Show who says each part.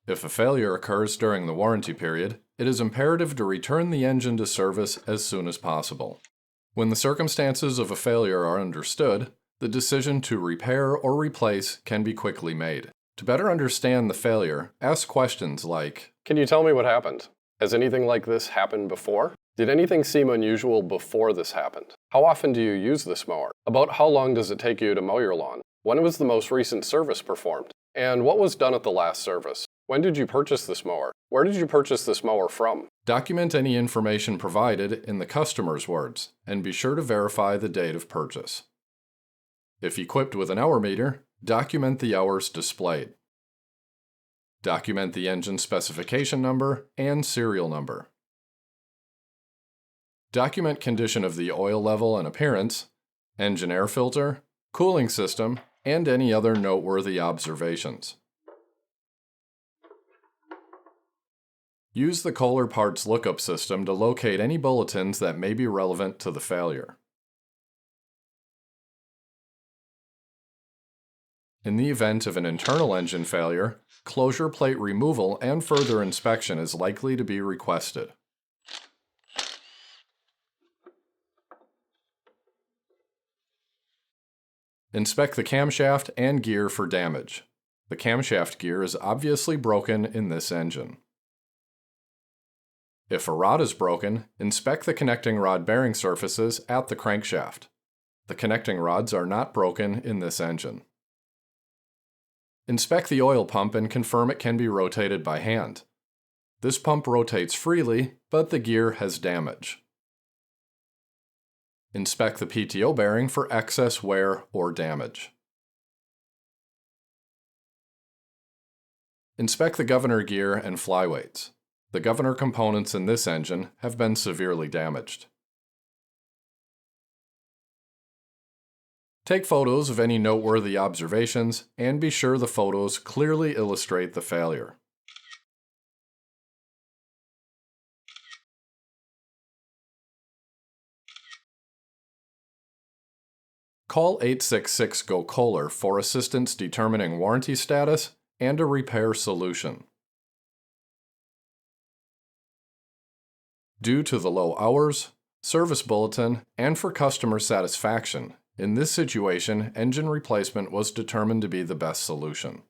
Speaker 1: If a failure occurs during the warranty period, it is imperative to return the engine to service as soon as possible. When the circumstances of a failure are understood, the decision to repair or replace can be quickly made. To better understand the failure, ask questions like,
Speaker 2: "Can you tell me what happened? Has anything like this happened before? Did anything seem unusual before this happened? How often do you use this mower? About how long does it take you to mow your lawn? When was the most recent service performed? And what was done at the last service? When did you purchase this mower? Where did you purchase this mower from?"
Speaker 1: Document any information provided in the customer's words, and be sure to verify the date of purchase. If equipped with an hour meter, document the hours displayed. Document the engine specification number and serial number. Document condition of the oil level and appearance, engine air filter, cooling system, and any other noteworthy observations. Use the Kohler Parts Lookup system to locate any bulletins that may be relevant to the failure. In the event of an internal engine failure, closure plate removal and further inspection is likely to be requested. Inspect the camshaft and gear for damage. The camshaft gear is obviously broken in this engine. If a rod is broken, inspect the connecting rod bearing surfaces at the crankshaft. The connecting rods are not broken in this engine. Inspect the oil pump and confirm it can be rotated by hand. This pump rotates freely, but the gear has damage. Inspect the PTO bearing for excess wear or damage. Inspect the governor gear and flyweights. The governor components in this engine have been severely damaged. Take photos of any noteworthy observations and be sure the photos clearly illustrate the failure. Call 866-GO-KOHLER for assistance determining warranty status and a repair solution. Due to the low hours, service bulletin, and for customer satisfaction, in this situation, engine replacement was determined to be the best solution.